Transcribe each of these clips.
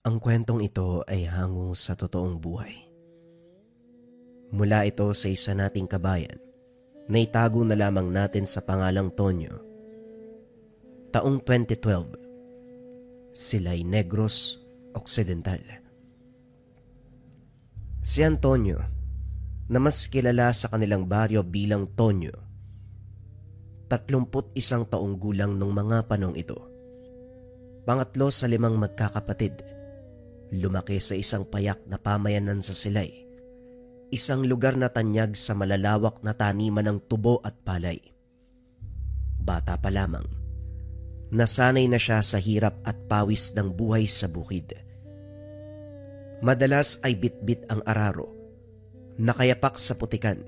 Ang kwentong ito ay hango sa totoong buhay. Mula ito sa isa nating kabayan na itago na lamang natin sa pangalang Tonyo. Taong 2012, sila'y Negros Occidental. Si Antonio, na mas kilala sa kanilang baryo bilang Tonyo, 31 taong gulang nung mga panong ito. Pangatlo sa 5 magkakapatid. Lumaki sa isang payak na pamayanan sa Silay, isang lugar na tanyag sa malalawak na taniman ng tubo at palay. Bata pa lamang, nasanay na siya sa hirap at pawis ng buhay sa bukid. Madalas ay bitbit ang araro, nakayapak sa putikan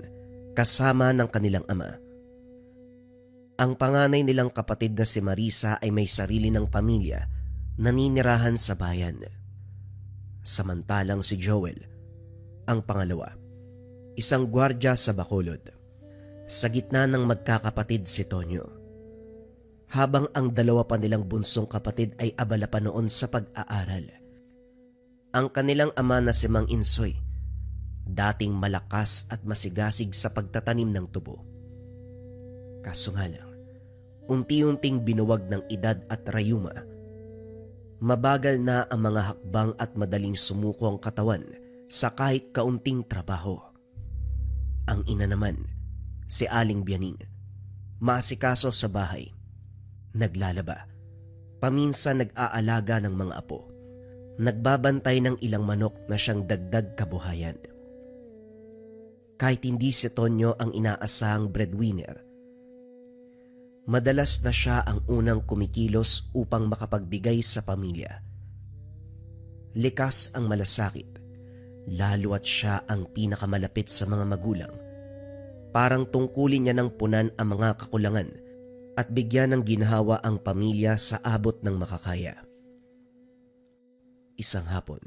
kasama ng kanilang ama. Ang panganay nilang kapatid na si Marisa ay may sarili ng pamilya, naninirahan sa bayan. Samantalang si Joel, ang pangalawa, isang gwardya sa Bacolod. Sa gitna ng magkakapatid si Tonyo. Habang ang dalawa pa nilang bunsong kapatid ay abala pa noon sa pag-aaral. Ang kanilang ama na si Mang Insoy, dating malakas at masigasig sa pagtatanim ng tubo. Kaso nga lang, unti-unting binuwag ng edad at rayuma. Mabagal na ang mga hakbang at madaling sumuko ang katawan sa kahit kaunting trabaho. Ang ina naman, si Aling Bianing, maasikaso sa bahay, naglalaba, paminsan nag-aalaga ng mga apo, nagbabantay ng ilang manok na siyang dagdag kabuhayan. Kahit hindi si Tonyo ang inaasahang breadwinner, madalas na siya ang unang kumikilos upang makapagbigay sa pamilya. Likas ang malasakit, lalo at siya ang pinakamalapit sa mga magulang. Parang tungkulin niya ng punan ang mga kakulangan at bigyan ng ginhawa ang pamilya sa abot ng makakaya. Isang hapon,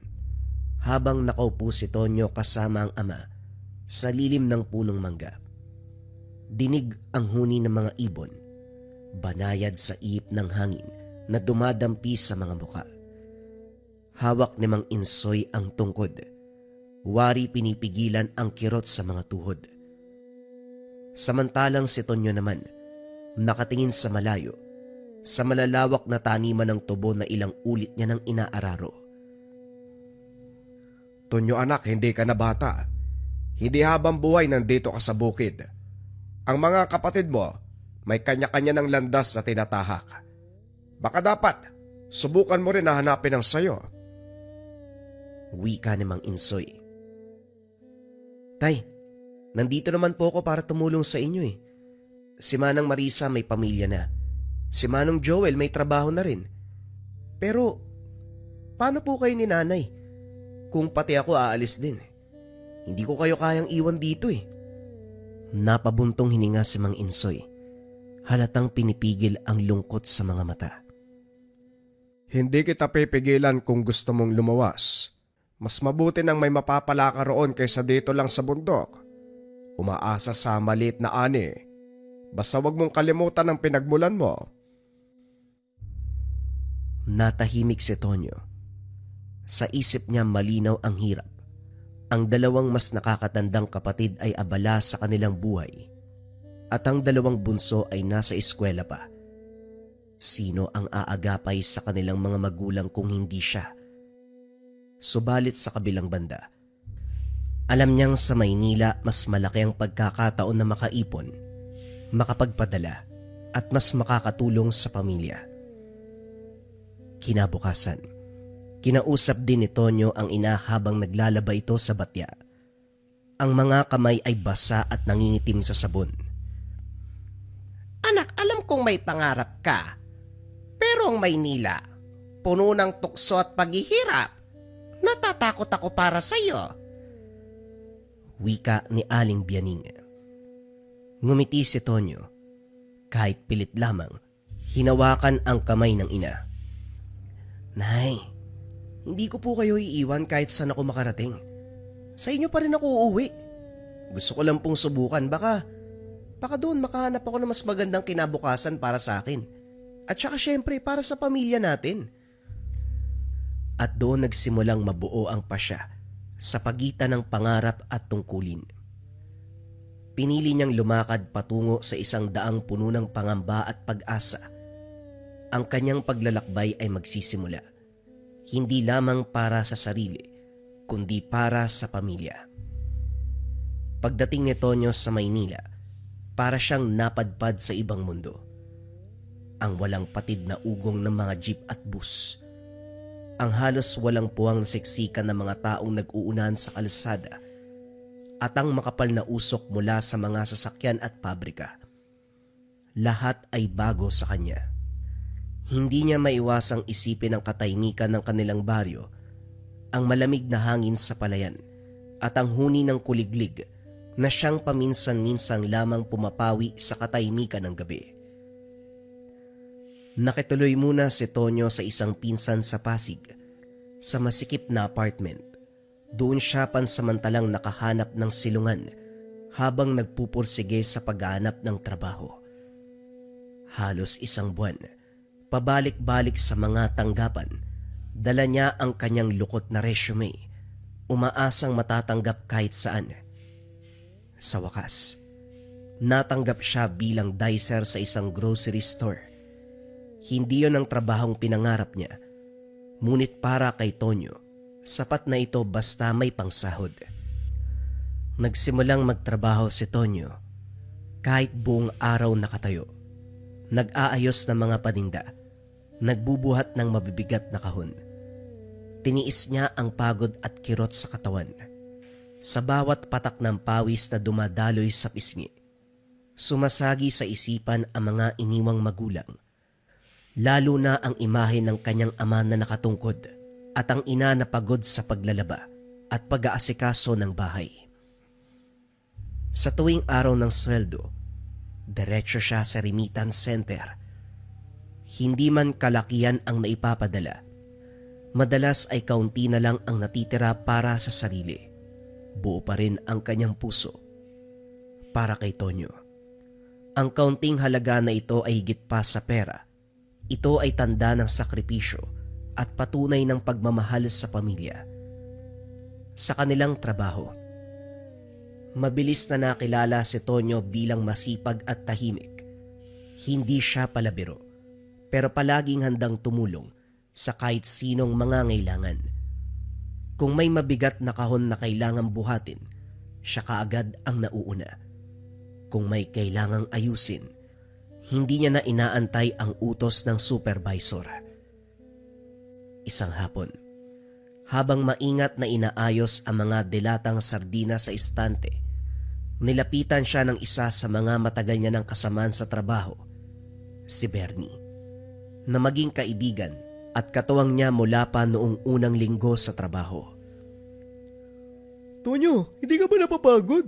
habang nakaupo si Tonyo kasama ang ama sa lilim ng punong mangga, dinig ang huni ng mga ibon, banayad sa iip ng hangin na dumadampi sa mga muka. Hawak ni Mang Insoy ang tungkod. Wari pinipigilan ang kirot sa mga tuhod. Samantalang si Tonyo naman, nakatingin sa malayo, sa malalawak na taniman ng tubo na ilang ulit niya nang inaararo. Tonyo anak, hindi ka na bata. Hindi habang buhay nandito ka sa bukid. Ang mga kapatid mo, may kanya-kanya ng landas na tinatahak. Baka dapat, subukan mo rin na hanapin ang sayo. Wika ni Mang Insoy. Tay, nandito naman po ako para tumulong sa inyo eh. Si Manang Marisa may pamilya na. Si Manong Joel may trabaho na rin. Pero, paano po kayo ni nanay? Kung pati ako aalis din. Hindi ko kayo kayang iwan dito eh. Napabuntong hininga si Mang Insoy. Halatang pinipigil ang lungkot sa mga mata. Hindi kita pipigilan kung gusto mong lumawas. Mas mabuti nang may mapapala ka roon kaysa dito lang sa bundok. Umaasa sa maliit na ani. Basta wag mong kalimutan ang pinagmulan mo. Natahimik si Tonyo. Sa isip niya malinaw ang hirap. Ang dalawang mas nakakatandang kapatid ay abala sa kanilang buhay. At ang dalawang bunso ay nasa eskwela pa. Sino ang aagapay sa kanilang mga magulang kung hindi siya? Subalit sa kabilang banda, alam niyang sa Maynila mas malaki ang pagkakataon na makaipon, makapagpadala at mas makakatulong sa pamilya. Kinabukasan, kinausap din ni Tonyo ang ina habang naglalaba ito sa batya. Ang mga kamay ay basa at nangingitim sa sabon. Anak, alam kong may pangarap ka. Pero ang Maynila, puno ng tukso at paghihirap. Natatakot ako para sa iyo. Wika ni Aling Bianing. Ngumiti si Tonyo. Kahit pilit lamang, hinawakan ang kamay ng ina. Nay, hindi ko po kayo iiwan kahit saan ako makarating. Sa inyo pa rin ako uuwi. Gusto ko lang pong subukan, baka doon makahanap ako ng mas magandang kinabukasan para sa akin. At saka syempre para sa pamilya natin. at doon nagsimulang mabuo ang pasya sa pagitan ng pangarap at tungkulin. Pinili niyang lumakad patungo sa isang daang puno ng pangamba at pag-asa. Ang kanyang paglalakbay ay magsisimula, hindi lamang para sa sarili, kundi para sa pamilya. Pagdating ni Tonyo sa Maynila, para siyang napadpad sa ibang mundo. Ang walang patid na ugong ng mga jeep at bus, ang halos walang puwang siksikan ng mga taong nag-uunahan sa kalsada, at ang makapal na usok mula sa mga sasakyan at pabrika. Lahat ay bago sa kanya. Hindi niya maiwasang isipin ang katahimikan ng kanilang baryo, ang malamig na hangin sa palayan, at ang huni ng kuliglig na siyang paminsan-minsang lamang pumapawi sa katahimikan ng gabi. Nakituloy muna si Tonyo sa isang pinsan sa Pasig, sa masikip na apartment. Doon siya pansamantalang nakahanap ng silungan habang nagpupursige sa paghahanap ng trabaho. Halos isang buwan, pabalik-balik sa mga tanggapan, dala niya ang kanyang lukot na resume, umaasang matatanggap kahit saan. Sa wakas, natanggap siya bilang dicer sa isang grocery store. Hindi yon ang trabahong pinangarap niya, ngunit para kay Tonyo, sapat na ito basta may pangsahod. Nagsimulang magtrabaho si Tonyo kahit buong araw nakatayo. Nag-aayos ng mga paninda, nagbubuhat ng mabibigat na kahon. Tiniis niya ang pagod at kirot sa katawan. Sa bawat patak ng pawis na dumadaloy sa pisngi, sumasagi sa isipan ang mga iniwang magulang, lalo na ang imahe ng kanyang ama na nakatungkod at ang ina na pagod sa paglalaba at pag-aasikaso ng bahay. Sa tuwing araw ng sweldo, diretso siya sa remittance center. Hindi man kalakihan ang naipapadala, madalas ay kaunti na lang ang natitira para sa sarili. Buo pa rin ang kanyang puso para kay Tonyo. Ang kaunting halaga na ito ay higit pa sa pera. Ito ay tanda ng sakripisyo at patunay ng pagmamahal sa pamilya. Sa kanilang trabaho, mabilis na nakilala si Tonyo bilang masipag at tahimik. Hindi siya palabiro, pero palaging handang tumulong sa kahit sinong mangangailangan. Kung may mabigat na kahon na kailangang buhatin, siya kaagad ang nauuna. Kung may kailangang ayusin, hindi niya na inaantay ang utos ng supervisor. Isang hapon, habang maingat na inaayos ang mga dilatang sardina sa istante, nilapitan siya ng isa sa mga matagal niya ng kasamaan sa trabaho, si Bernie, na maging kaibigan at katuwang niya mula pa noong unang linggo sa trabaho. Tonyo, hindi ka ba napapagod?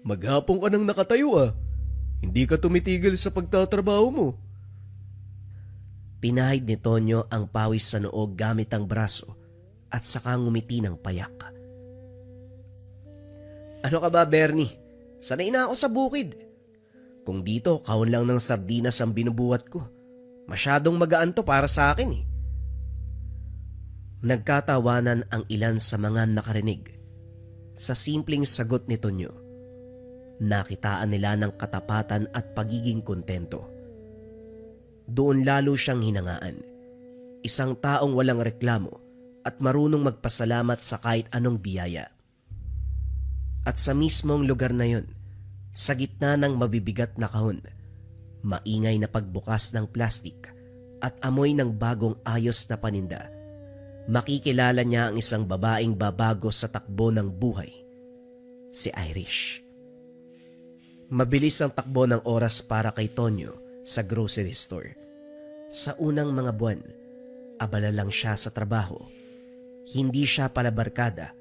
Maghapon ka nang nakatayo ah. Hindi ka tumitigil sa pagtatrabaho mo. Pinahid ni Tonyo ang pawis sa noo gamit ang braso at saka ngumiti ng payak. Ano ka ba, Bernie? Sanay na ako sa bukid. Kung dito, kahon lang ng sardinas ang binubuhat ko. Masyadong magaan to para sa akin eh. Nagkatawanan ang ilan sa mga nakarinig. Sa simpleng sagot ni Tonyo, nakitaan nila ng katapatan at pagiging kontento. Doon lalo siyang hinangaan. Isang taong walang reklamo at marunong magpasalamat sa kahit anong biyaya. At sa mismong lugar na yun, sa gitna ng mabibigat na kahon, maingay na pagbukas ng plastik at amoy ng bagong ayos na paninda, makikilala niya ang isang babaeng babago sa takbo ng buhay, si Irish. Mabilis ang takbo ng oras para kay Tonyo sa grocery store. Sa unang mga buwan, abala lang siya sa trabaho. Hindi siya palabarkada.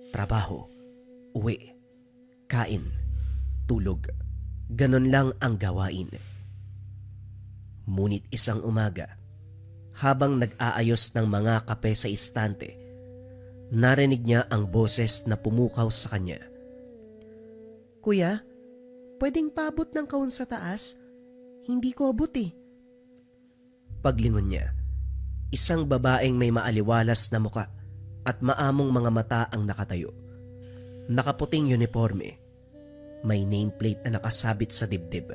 Trabaho, uwi, kain, tulog. Ganon lang ang gawain. Ngunit isang umaga, habang nag-aayos ng mga kape sa istante, narinig niya ang boses na pumukaw sa kanya. Kuya, pwedeng paabot ng kahon sa taas? Hindi ko abot eh. Paglingon niya, Isang babaeng may maaliwalas na muka at maamong mga mata ang nakatayo. Nakaputing uniforme. May nameplate na nakasabit sa dibdib.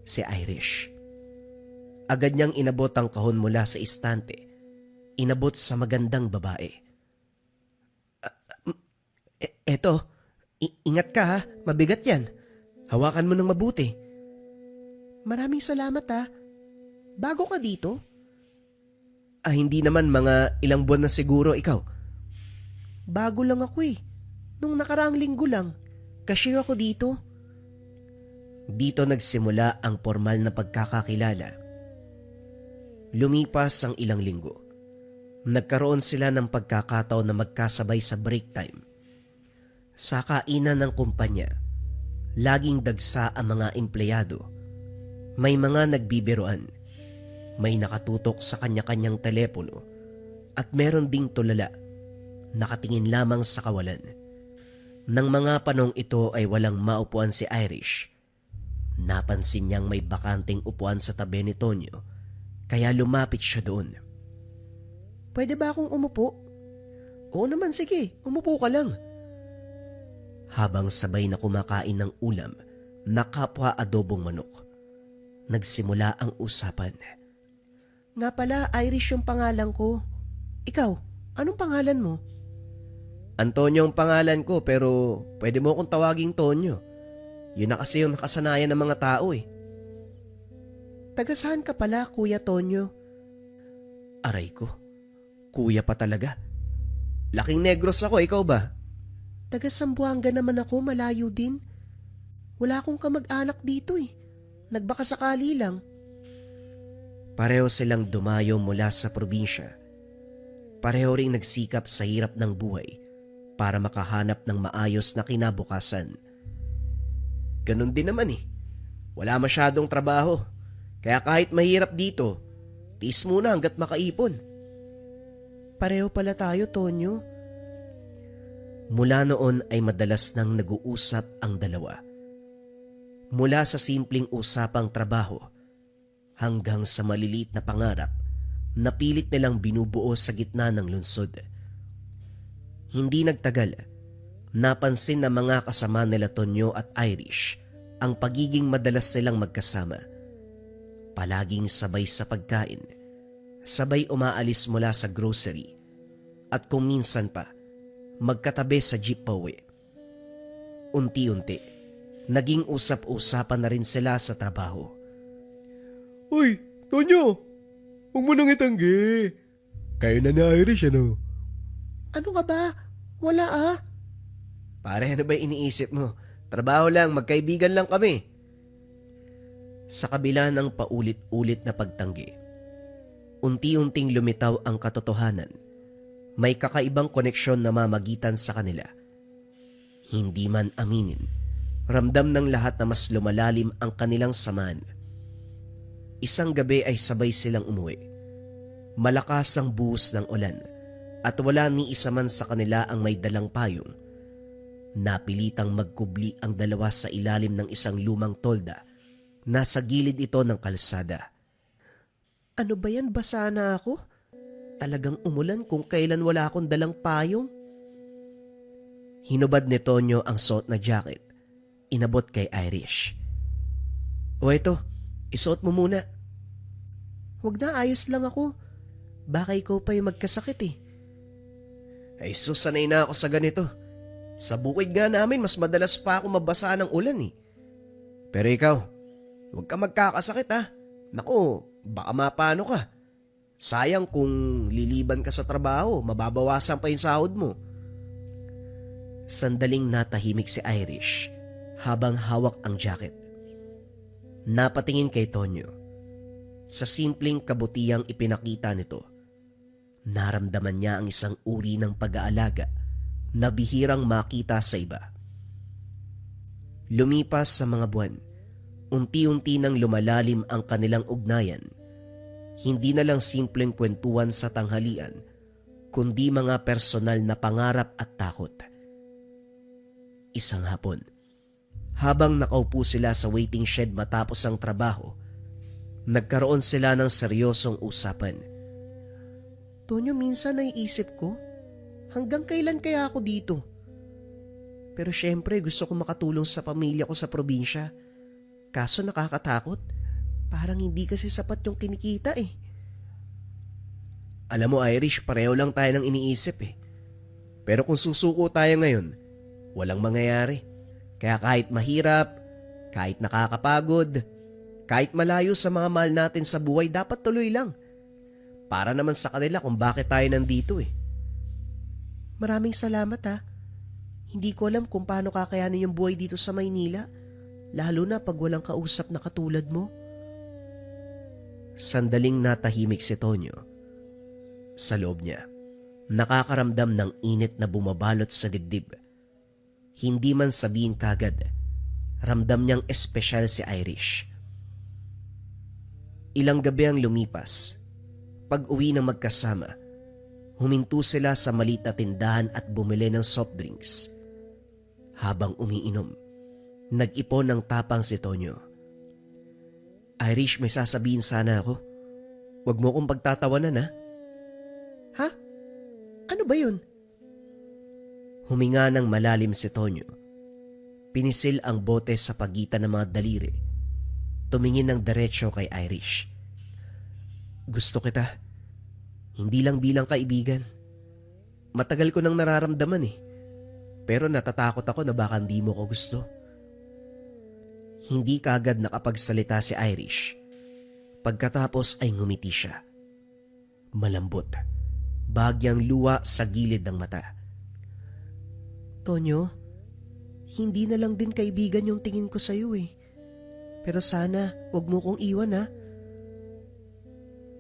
Si Irish. Agad niyang inabot ang kahon mula sa istante. Inabot sa magandang babae. Eto, ingat ka ha, mabigat yan. Hawakan mo ng mabuti. Maraming salamat ha. Bago ka dito? Hindi naman, mga ilang buwan na siguro ikaw. Bago lang ako eh. Nung nakaraang linggo lang, cashier ako dito. Dito nagsimula ang formal na pagkakakilala. Lumipas ang ilang linggo. Nagkaroon sila ng pagkakataon na magkasabay sa break time. Sa kainan ng kumpanya, laging dagsa ang mga empleyado. May mga nagbibiruan, may nakatutok sa kanya-kanyang telepono, at meron ding tulala, nakatingin lamang sa kawalan. Nang mga panong ito ay walang maupuan si Irish. Napansin niyang may bakanting upuan sa tabi ni Tonyo, kaya lumapit siya doon. Pwede ba akong umupo? Oo naman, sige, umupo ka lang. Habang sabay na kumakain ng ulam na kapwa adobong manok, nagsimula ang usapan. Nga pala, Irish yung pangalan ko. Ikaw, anong pangalan mo? Antonio ang pangalan ko, pero pwede mo akong tawaging Tonyo. Yun na kasi yung nakasanayan ng mga tao eh. Taga saan ka pala, Kuya Tonyo? Aray ko, kuya pa talaga. Laking Negros ako, ikaw ba? Taga Zamboanga naman ako, malayo din. Wala akong kamag-anak dito eh. Nagbakasakali lang. Pareho silang dumayo mula sa probinsya. Pareho ring nagsikap sa hirap ng buhay para makahanap ng maayos na kinabukasan. Ganun din naman eh. Wala masyadong trabaho. Kaya kahit mahirap dito, tiis muna hanggat makaipon. Pareho pala tayo, Tonyo. Mula noon ay madalas nang nag-uusap ang dalawa. Mula sa simpleng usapang trabaho hanggang sa maliliit na pangarap na pilit nilang binubuo sa gitna ng lungsod. Hindi nagtagal, napansin ng mga kasama nila Tonyo at Irish ang pagiging madalas silang magkasama. Palaging sabay sa pagkain, sabay umaalis mula sa grocery, at kung minsan pa, magkatabi sa jeep pauwi. Unti-unti, naging usap-usapan na rin sila sa trabaho. Uy, Tonyo! Huwag mo nang itanggi. Kayo na ni Irish, ano? Ano ka ba? Wala ah. Pare, ano ba iniisip mo? Trabaho lang, magkaibigan lang kami. Sa kabila ng paulit-ulit na pagtanggi, unti-unting lumitaw ang katotohanan. May kakaibang koneksyon na mamagitan sa kanila. Hindi man aminin, ramdam ng lahat na mas lumalalim ang kanilang samahan. Isang gabi ay sabay silang umuwi. Malakas ang buhos ng ulan at wala ni isa man sa kanila ang may dalang payong. Napilitang magkubli ang dalawa sa ilalim ng isang lumang tolda. Nasa gilid ito ng kalsada. Ano ba yan? Basa na ako? Talagang umulan kung kailan wala akong dalang payong. Hinubad ni Tonyo ang suot na jacket. Inabot kay Irish. O ito, isuot mo muna. Huwag na, ayos lang ako. Baka ikaw pa yung magkasakit eh. Ay sus, sanay na ako sa ganito. Sa bukid nga namin, mas madalas pa ako mabasa ng ulan eh. Pero ikaw, huwag ka magkakasakit ha. Naku, baka mapano ka. Sayang kung liliban ka sa trabaho, mababawasan pa yung sahod mo. Sandaling natahimik si Irish habang hawak ang jacket. Napatingin kay Tonyo. Sa simpleng kabutihang ipinakita nito, naramdaman niya ang isang uri ng pag-aalaga na bihirang makita sa iba. Lumipas sa mga buwan, unti-unti nang lumalalim ang kanilang ugnayan. Hindi na lang simpleng kwentuhan sa tanghalian, kundi mga personal na pangarap at takot. Isang hapon, habang nakaupo sila sa waiting shed matapos ang trabaho, nagkaroon sila ng seryosong usapan. Tonyo, minsan naiisip ko, hanggang kailan kaya ako dito? Pero syempre gusto ko makatulong sa pamilya ko sa probinsya. Kaso nakakatakot. Parang hindi kasi sapat yung kinikita eh. Alam mo Irish, pareho lang tayo ng iniisip eh. Pero kung susuko tayo ngayon, walang mangyayari. Kaya kahit mahirap, kahit nakakapagod, kahit malayo sa mga mahal natin sa buhay, dapat tuloy lang. Para naman sa kanila kung bakit tayo nandito eh. Maraming salamat ha. Hindi ko alam kung paano kakayanin yung buhay dito sa Maynila, lalo na pag walang kausap na katulad mo. Sandaling natahimik si Tonyo. Sa loob niya, nakakaramdam ng init na bumabalot sa dibdib. Hindi man sabihin kagad, ramdam niyang espesyal si Irish. Ilang gabi ang lumipas. Pag uwi ng magkasama, huminto sila sa maliit na tindahan at bumili ng soft drinks. Habang umiinom, nag-ipon ng tapang si Tonyo. Irish, may sasabihin sana ako. Huwag mo kong pagtatawanan ha. Ha? Ano ba yun? Huminga ng malalim si Tonyo. Pinisil ang bote sa pagitan ng mga daliri. Tumingin ng diretsyo kay Irish. Gusto kita. Hindi lang bilang kaibigan. Matagal ko nang nararamdaman eh. Pero natatakot ako na baka hindi mo ko gusto. Hindi kaagad nakapagsalita si Irish. Pagkatapos ay ngumiti siya. Malambot. Bagyang luwa sa gilid ng mata. Tonyo, hindi na lang din kaibigan yung tingin ko sa'yo eh. Pero sana, wag mo kong iwan ha.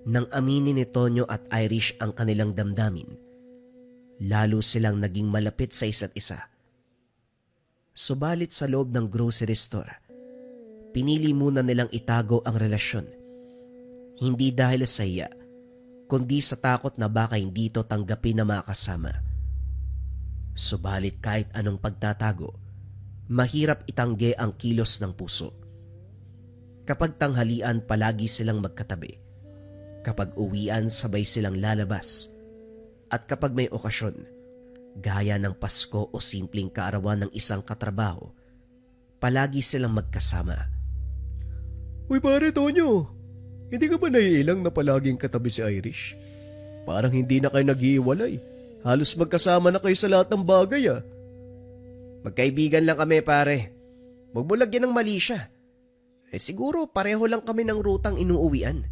Nang aminin ni Tonyo at Irish ang kanilang damdamin, lalo silang naging malapit sa isa't isa. Subalit sa loob ng grocery store, pinili muna nilang itago ang relasyon. Hindi dahil sa iya, kundi sa takot na baka hindi ito tanggapin na makasama. Subalit kahit anong pagtatago, mahirap itanggi ang kilos ng puso. Kapag tanghalian, palagi silang magkatabi. Kapag uwian, sabay silang lalabas. At kapag may okasyon, gaya ng Pasko o simpleng kaarawan ng isang katrabaho, palagi silang magkasama. Uy pare Tonyo, hindi ka ba naiilang na palaging katabi si Irish? Parang hindi na kayo nag-iiwalay. Halos magkasama na kayo sa lahat ng bagay ah. Magkaibigan lang kami pare. Huwag mo lagyan ng mali siya. Siguro pareho lang kami ng rutang inuuwian.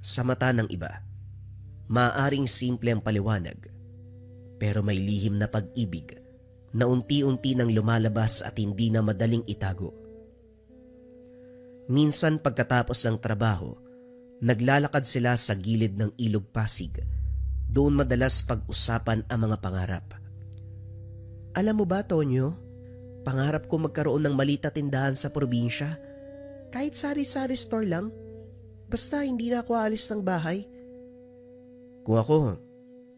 Sa mata ng iba, maaaring simple ang paliwanag, pero may lihim na pag-ibig na unti-unti nang lumalabas at hindi na madaling itago. Minsan pagkatapos ng trabaho, naglalakad sila sa gilid ng ilog Pasig. Doon madalas pag-usapan ang mga pangarap. Alam mo ba, Tonyo, pangarap ko magkaroon ng maliit na tindahan sa probinsya. Kahit sari-sari store lang. Basta hindi na ako alis ng bahay. Kung ako,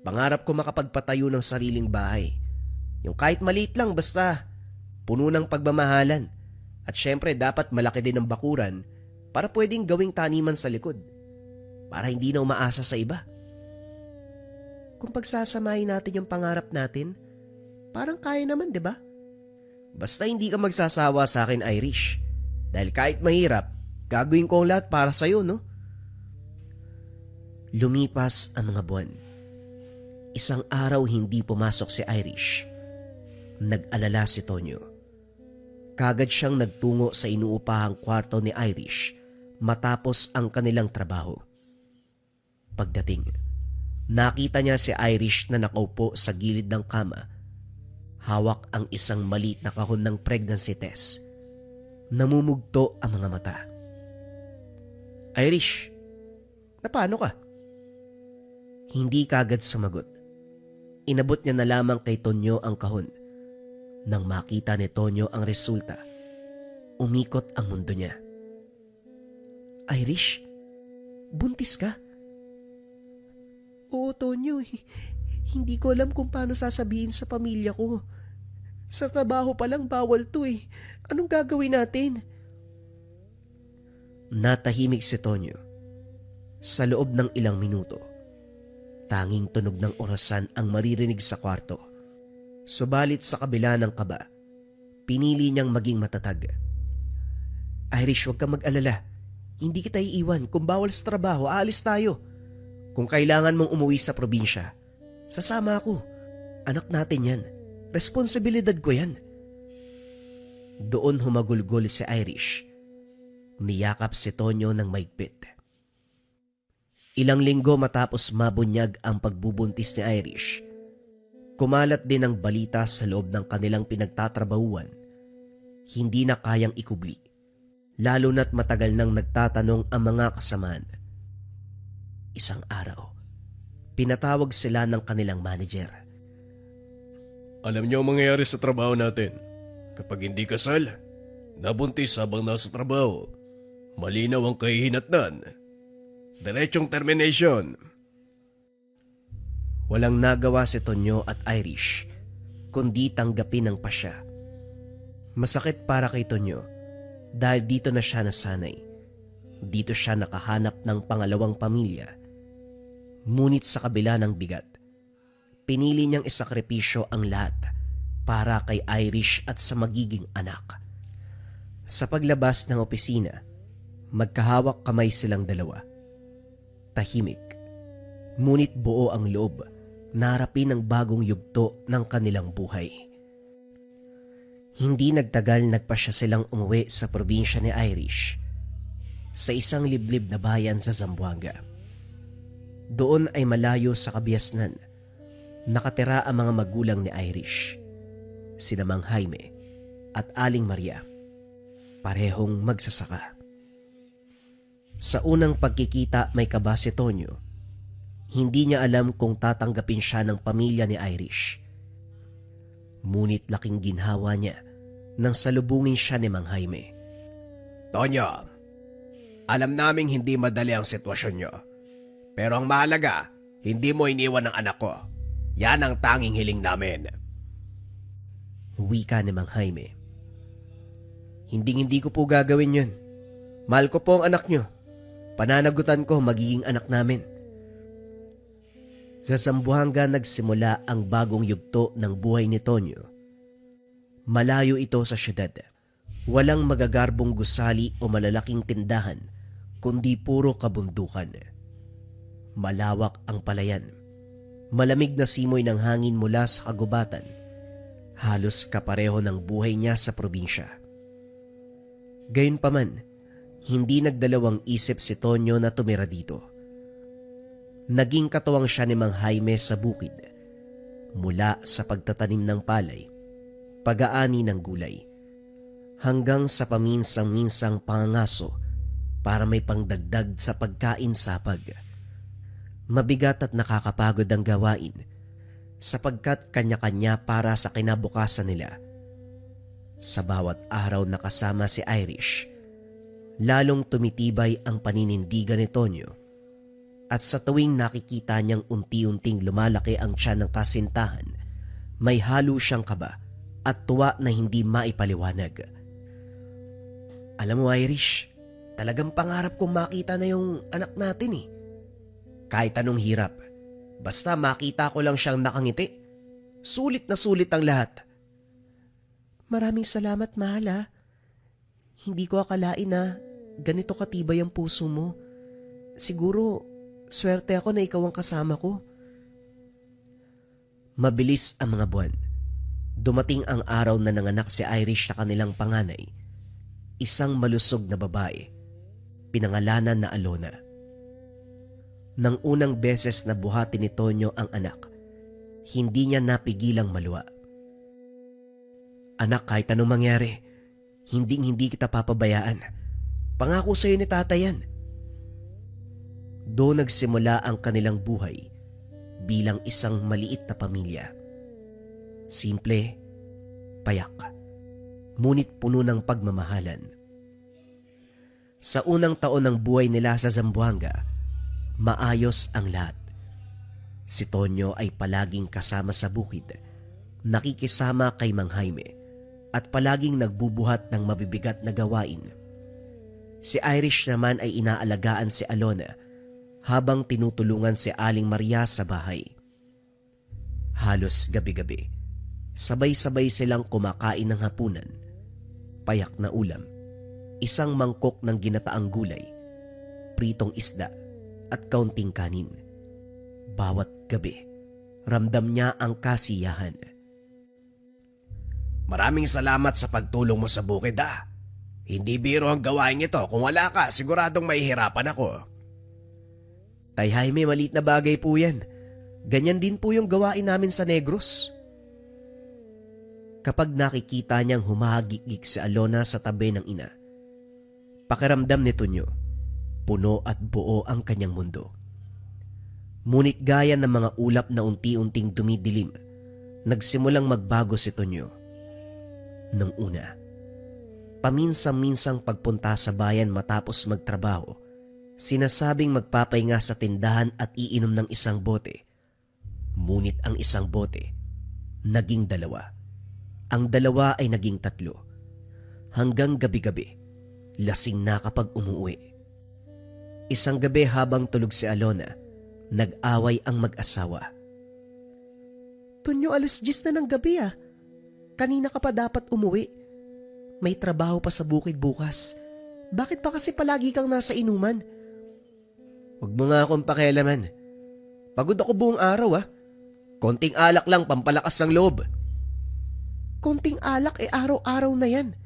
pangarap ko makapagpatayo ng sariling bahay. Yung kahit maliit lang basta puno ng pagmamahalan. At syempre dapat malaki din ang bakuran para pwedeng gawing taniman sa likod. Para hindi na umaasa sa iba. Kung pagsasamahin natin yung pangarap natin, parang kaya naman, di ba? Basta hindi ka magsasawa sa akin, Irish. Dahil kahit mahirap, gagawin ko ang lahat para sa'yo, no? Lumipas ang mga buwan. Isang araw hindi pumasok si Irish. Nag-alala si Tonyo. Kagad siyang nagtungo sa inuupahang kwarto ni Irish matapos ang kanilang trabaho. Pagdating, nakita niya si Irish na nakaupo sa gilid ng kama. Hawak ang isang maliit na kahon ng pregnancy test. Namumugto ang mga mata. Irish, paano ka? Hindi kagad sumagot. Inabot niya na lamang kay Tonyo ang kahon. Nang makita ni Tonyo ang resulta, umikot ang mundo niya. Irish, buntis ka? Oo, Tonyo. Hindi ko alam kung paano sasabihin sa pamilya ko. Sa trabaho pa lang bawal to eh. Anong gagawin natin? Natahimik si Tonyo. Sa loob ng ilang minuto, Tanging tunog ng orasan ang maririnig sa kwarto. Subalit sa kabila ng kaba, pinili niyang maging matatag. Irish, huwag kang mag-alala. Hindi kita iiwan. Kung bawal sa trabaho, aalis tayo. Kung kailangan mong umuwi sa probinsya, sasama ako. Anak natin yan. Responsibilidad ko yan. Doon humagulgol si Irish. Niyakap si Tonyo ng maigpit. Ilang linggo matapos mabunyag ang pagbubuntis ni Irish, kumalat din ang balita sa loob ng kanilang pinagtatrabahuan. Hindi na kayang ikubli, lalo na't matagal nang nagtatanong ang mga kasamaan. Isang araw, pinatawag sila ng kanilang manager. Alam niyo ang mangyayari sa trabaho natin. Kapag hindi kasal, nabuntis habang nasa trabaho, malinaw ang kahihinatnan. Diretsong termination. Walang nagawa si Tonyo at Irish, kundi tanggapin ang pasya. Masakit para kay Tonyo dahil dito na siya nasanay. Dito siya nakahanap ng pangalawang pamilya. Ngunit sa kabila ng bigat, pinili niyang isakripisyo ang lahat para kay Irish at sa magiging anak. Sa paglabas ng opisina, magkahawak kamay silang dalawa. Tahimik, ngunit buo ang loob na harapin ang bagong yugto ng kanilang buhay. Hindi nagtagal nagpasya silang umuwi sa probinsya ni Irish, sa isang liblib na bayan sa Zamboanga. Doon ay malayo sa kabiasnan, nakatira ang mga magulang ni Irish, sina Mang Jaime at Aling Maria, parehong magsasaka. Sa unang pagkikita may kaba si Tonyo. Hindi niya alam kung tatanggapin siya ng pamilya ni Irish. Ngunit laking ginhawa niya nang salubungin siya ni Mang Jaime. Tonyo, alam naming hindi madali ang sitwasyon niyo. Pero ang mahalaga, hindi mo iniwan ang anak ko. Yan ang tanging hiling namin. Wika ni Mang Jaime. Hindi ko po gagawin yun. Mahal ko po ang anak niyo. Pananagutan ko magiging anak namin. Sa Zamboanga nagsimula ang bagong yugto ng buhay ni Tonyo. Malayo ito sa syudad. Walang magagarbong gusali o malalaking tindahan, kundi puro kabundukan. Malawak ang palayan. Malamig na simoy ng hangin mula sa kagubatan. Halos kapareho ng buhay niya sa probinsya. Gayunpaman, hindi nagdalawang isip si Tonyo na tumira dito. Naging katuwang siya ni Mang Jaime sa bukid, mula sa pagtatanim ng palay, pag-aani ng gulay, hanggang sa paminsang-minsang pangangaso para may pangdagdag sa pagkain-sapag. Mabigat at nakakapagod ang gawain sapagkat kanya-kanya para sa kinabukasan nila. Sa bawat araw na kasama si Irish, lalong tumitibay ang paninindigan ni Tonyo, at sa tuwing nakikita niyang unti-unting lumalaki ang tiyan ng kasintahan, may halo siyang kaba at tuwa na hindi maipaliwanag. Alam mo Irish, talagang pangarap kong makita na yung anak natin eh. Kahit anong hirap, basta makita ko lang siyang nakangiti, sulit na sulit ang lahat. Maraming salamat mahal ah. Hindi ko akalain na ganito katibay ang puso mo. Siguro, swerte ako na ikaw ang kasama ko. Mabilis ang mga buwan. Dumating ang araw na nanganak si Irish sa kanilang panganay. Isang malusog na babae. Pinangalanan na Alona. Nang unang beses na buhati ni Tonyo ang anak, hindi niya napigilang maluwa. Anak, kahit anong mangyari, hindi kita papabayaan. Pangako sa'yo ni tatay yan. Doon nagsimula ang kanilang buhay bilang isang maliit na pamilya. Simple, payak, ngunit puno ng pagmamahalan. Sa unang taon ng buhay nila sa Zamboanga, maayos ang lahat. Si Tonyo ay palaging kasama sa bukid, nakikisama kay Mang Jaime, at palaging nagbubuhat ng mabibigat na gawain. Si Irish naman ay inaalagaan si Alona habang tinutulungan si Aling Maria sa bahay. Halos gabi-gabi, sabay-sabay silang kumakain ng hapunan, payak na ulam, isang mangkok ng ginataang gulay, pritong isda at kaunting kanin. Bawat gabi, ramdam niya ang kasiyahan. Maraming salamat sa pagtulong mo sa bukid Hindi biro ang gawain ito. Kung wala ka, siguradong mahihirapan ako. Tay Jaime, maliit na bagay po yan. Ganyan din po yung gawain namin sa Negros. Kapag nakikita niyang humahagikik si Alona sa tabi ng ina, pakiramdam ni Tonyo, puno at buo ang kanyang mundo. Ngunit gaya ng mga ulap na unti-unting dumidilim, nagsimulang magbago si Tonyo. Nung una, paminsan-minsang pagpunta sa bayan matapos magtrabaho, sinasabing magpapahinga sa tindahan at iinom ng isang bote. Ngunit ang isang bote, naging 2. Ang 2 ay naging 3. Hanggang gabi-gabi, lasing na kapag umuwi. Isang gabi habang tulog si Alona, nag-away ang mag-asawa. Tonyo, 10:00 na ng gabi Kanina ka pa dapat umuwi. May trabaho pa sa bukid bukas. Bakit pa kasi palagi kang nasa inuman? Huwag mo nga akong pakialaman. Pagod ako buong araw Konting alak lang pampalakas ng loob. Konting alak araw-araw na yan.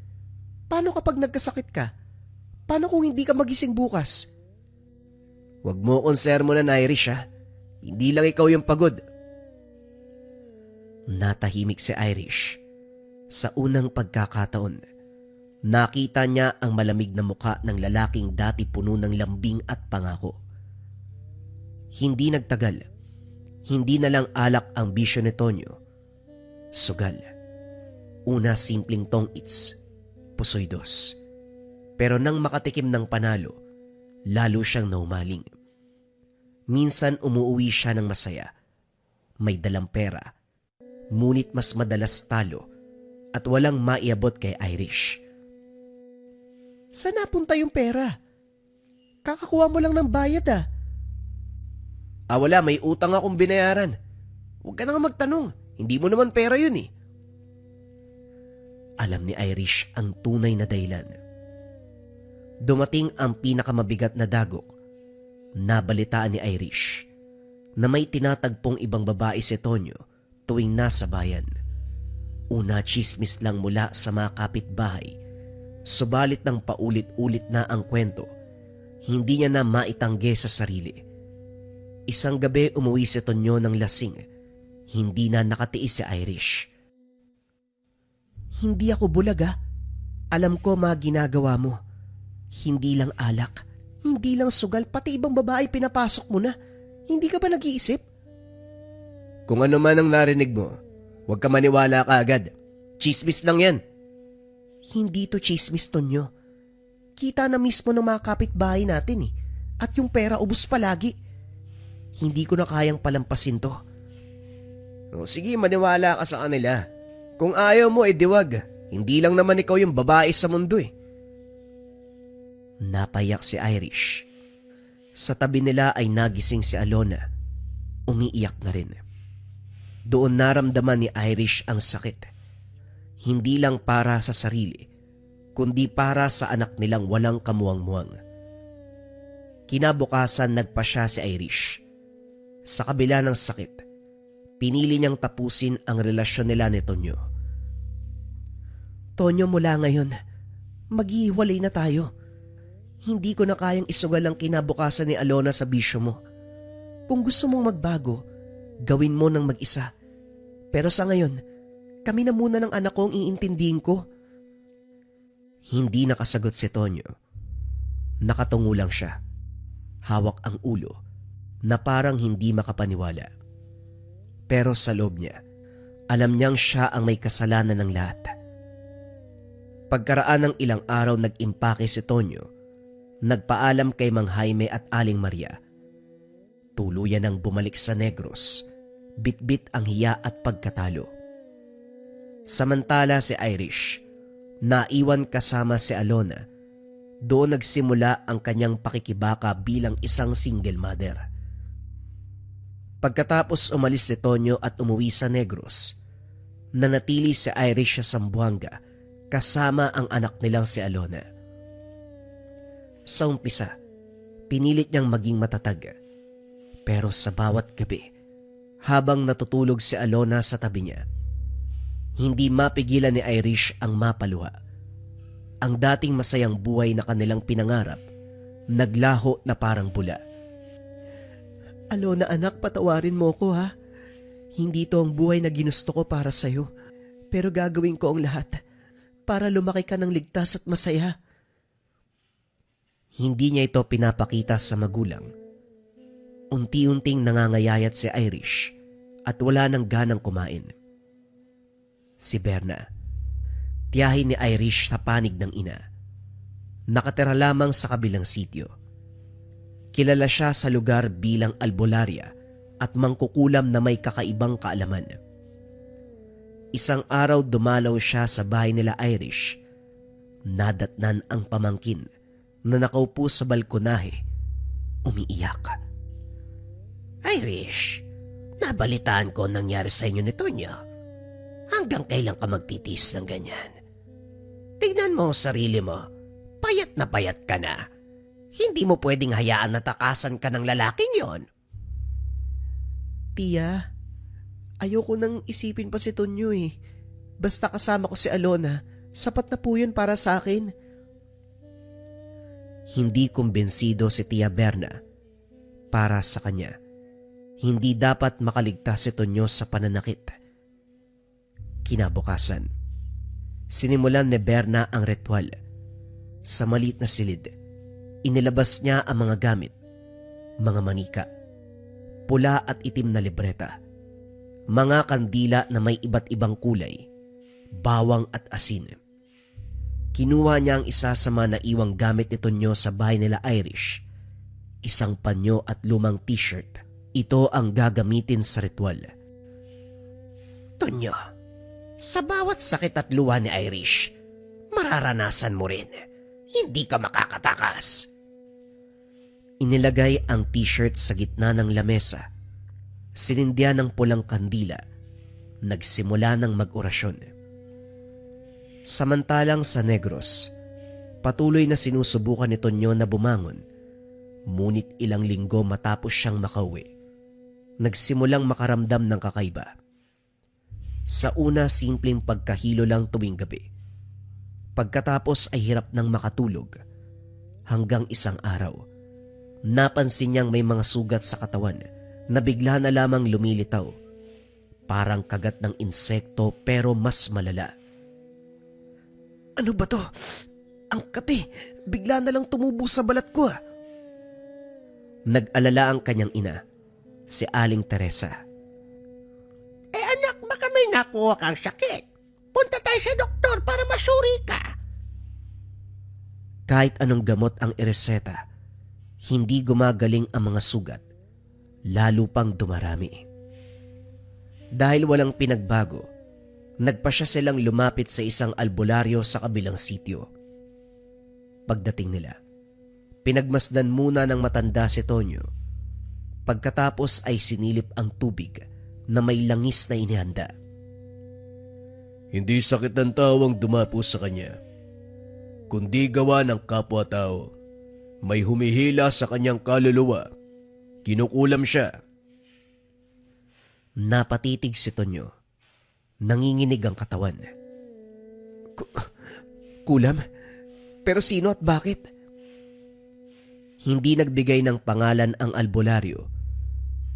Paano kapag nagkasakit ka? Paano kung hindi ka magising bukas? Huwag mo akong sermonan, Irish Hindi lang ikaw yung pagod. Natahimik si Irish. Sa unang pagkakataon, nakita niya ang malamig na muka ng lalaking dati puno ng lambing at pangako. Hindi nagtagal, hindi na lang alak ang bisyo ni Tonyo. Sugal. Una simpleng tong-its, pusoy 2. Pero nang makatikim ng panalo, lalo siyang naumaling. Minsan umuuwi siya ng masaya. May dalang pera, ngunit mas madalas talo at walang maiabot kay Irish. Saan napunta yung pera? Kakakuha mo lang ng bayad Wala, may utang akong binayaran. Huwag ka na nga magtanong, hindi mo naman pera yun Alam ni Irish ang tunay na dahilan. Dumating ang pinakamabigat na dagok. Nabalitaan ni Irish na may tinatagpong ibang babae si Tonyo tuwing nasa bayan. Una, chismis lang mula sa mga kapitbahay. Subalit nang paulit-ulit na ang kwento, hindi niya na maitanggi sa sarili. Isang gabi umuwi si Tonyo ng lasing. Hindi na nakatiis si Irish. Hindi ako bulag Alam ko mga ginagawa mo. Hindi lang alak, hindi lang sugal, pati ibang babae pinapasok mo na. Hindi ka ba nag-iisip? Kung ano man ang narinig mo, huwag ka maniwala ka agad. Chismis lang yan. Hindi to chismis, Tonyo. Kita na mismo ng mga kapitbahay natin At yung pera ubos palagi. Hindi ko na kayang palampasin to. Sige, maniwala ka sa kanila. Kung ayaw mo, diwag. Hindi lang naman ikaw yung babae sa mundo Napayak si Irish. Sa tabi nila ay nagising si Alona. Umiiyak na rin. Doon naramdaman ni Irish ang sakit. Hindi lang para sa sarili, kundi para sa anak nilang walang kamuwang-muwang. Kinabukasan nagpa siya si Irish. Sa kabila ng sakit, pinili niyang tapusin ang relasyon nila ni Tonyo. Tonyo, mula ngayon, maghihiwalay na tayo. Hindi ko na kayang isugal ang kinabukasan ni Alona sa bisyo mo. Kung gusto mong magbago, gawin mo ng mag-isa. Pero sa ngayon, kami na muna ng anak ko ang iintindihin ko. Hindi nakasagot si Tonyo. Nakatungo lang siya. Hawak ang ulo na parang hindi makapaniwala. Pero sa loob niya, alam niyang siya ang may kasalanan ng lahat. Pagkaraan ng ilang araw nag-impake si Tonyo, nagpaalam kay Mang Jaime at Aling Maria. Tuluyan ang bumalik sa Negros, bitbit ang hiya at pagkatalo. Samantala si Irish, naiwan kasama si Alona, Doon nagsimula ang kanyang pakikibaka bilang isang single mother. Pagkatapos umalis si Tonyo at umuwi sa Negros, nanatili si Irish sa Zamboanga kasama ang anak nilang si Alona. Sa umpisa, pinilit niyang maging matatag. Pero sa bawat gabi, habang natutulog si Alona sa tabi niya, hindi mapigilan ni Irish ang mapaluha. Ang dating masayang buhay na kanilang pinangarap, naglaho na parang bula. Alona anak, patawarin mo ko ha. Hindi to ang buhay na ginusto ko para sa'yo. Pero gagawin ko ang lahat para lumaki ka ng ligtas at masaya. Hindi niya ito pinapakita sa magulang. Unti-unting nangangayayat si Irish at wala nang ganang kumain. Si Berna, tiyahin ni Irish sa panig ng ina. Nakatira lamang sa kabilang sityo. Kilala siya sa lugar bilang albularya at mangkukulam na may kakaibang kaalaman. Isang araw dumalaw siya sa bahay nila Irish. Nadatnan ang pamangkin na nakaupo sa balkonahe, umiiyak. Irish, nabalitaan ko nangyari sa inyo ni Tonyo. Hanggang kailan ka magtitiis ng ganyan? Tignan mo ang sarili mo. Payat na payat ka na. Hindi mo pwedeng hayaan na takasan ka ng lalaking yon. Tiya, ayoko nang isipin pa si Tonyo eh. Basta kasama ko si Alona, sapat na po yun para sa akin. Hindi kumbensido si Tia Berna. Para sa kanya, hindi dapat makaligtas si Tonyo sa pananakit. Kinabukasan, sinimulan ni Berna ang ritual. Sa maliit na silid, inilabas niya ang mga gamit, mga manika, pula at itim na libreta, mga kandila na may iba't ibang kulay, bawang at asin. Kinuha niya ang isa sa mga naiwang gamit ni Tonyo sa bahay nila Irish, isang panyo at lumang t-shirt. Ito ang gagamitin sa ritual. Tonyo, sa bawat sakit at luha ni Irish, mararanasan mo rin. Hindi ka makakatakas. Inilagay ang t-shirt sa gitna ng lamesa. Sinindyan ng pulang kandila. Nagsimula ng mag-orasyon. Samantalang sa Negros, patuloy na sinusubukan ni Tonyo na bumangon. Ngunit ilang linggo matapos siyang makauwi, nagsimulang makaramdam ng kakaiba. Sa una, simpleng pagkahilo lang tuwing gabi. Pagkatapos ay hirap nang makatulog. Hanggang isang araw, napansin niyang may mga sugat sa katawan na bigla na lamang lumilitaw. Parang kagat ng insekto pero mas malala. Ano ba to? Ang kati, bigla na lang tumubo sa balat ko ah. Nag-alala ang kanyang ina, si Aling Teresa. Anak, baka may nakuha kang sakit. Punta tayo sa doktor para masuri ka. Kahit anong gamot ang ireseta, hindi gumagaling ang mga sugat, lalo pang dumarami. Dahil walang pinagbago, nagpasya silang lumapit sa isang albularyo sa kabilang sityo. Pagdating nila, pinagmasdan muna ng matanda si Tonyo. Pagkatapos ay sinilip ang tubig na may langis na inihanda. Hindi sakit ng tao ang dumapo sa kanya, kundi gawa ng kapwa-tao. May humihila sa kanyang kaluluwa. Kinukulam siya. Napatitig si Tonyo. Nanginginig ang katawan. Kulam? Pero sino at bakit? Hindi nagbigay ng pangalan ang albularyo,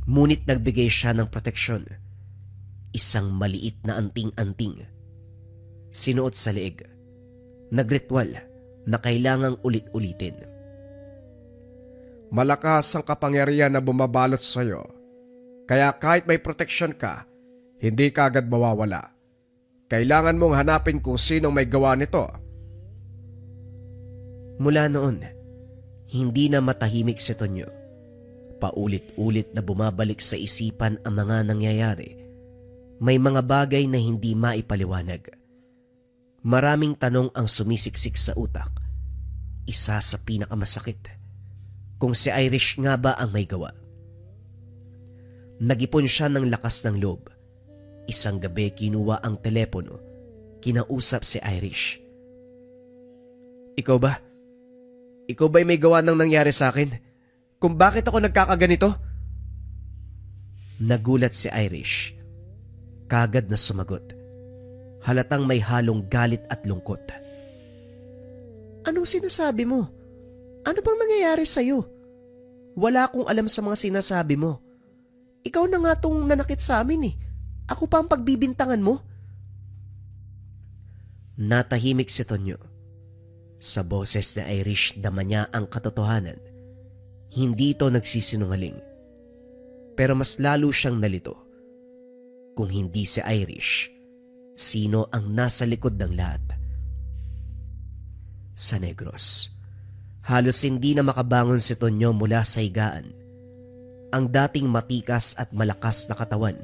ngunit nagbigay siya ng proteksyon. Isang maliit na anting-anting. Sinuot sa leeg. Nagritual na kailangang ulit-ulitin. Malakas ang kapangyarihan na bumabalot sa iyo. Kaya kahit may proteksyon ka, hindi ka agad mawawala. Kailangan mong hanapin kung sinong may gawa nito. Mula noon, hindi na matahimik si Tonyo. Paulit-ulit na bumabalik sa isipan ang mga nangyayari. May mga bagay na hindi maipaliwanag. Maraming tanong ang sumisiksik sa utak. isa sa pinakamasakit. Kung si Irish nga ba ang may gawa. Nagipon siya ng lakas ng loob. Isang gabi kinuha ang telepono. Kinausap si Irish. Ikaw ba? Ikaw ba'y may gawa ng nangyari sa akin? Kung bakit ako nagkakaganito? Nagulat si Irish. Kagad na sumagot. Halatang may halong galit at lungkot. Anong sinasabi mo? Ano bang nangyayari sa'yo? Wala akong alam sa mga sinasabi mo. Ikaw na nga tong nanakit sa amin eh. Ako pa ang pagbibintangan mo? Natahimik si Tonyo. Sa boses ni Irish dama niya ang katotohanan. Hindi ito nagsisinungaling. Pero mas lalo siyang nalito. Kung hindi si Irish, sino ang nasa likod ng lahat? Sa Negros, halos hindi na makabangon si Tonyo mula sa higaan. Ang dating matikas at malakas na katawan,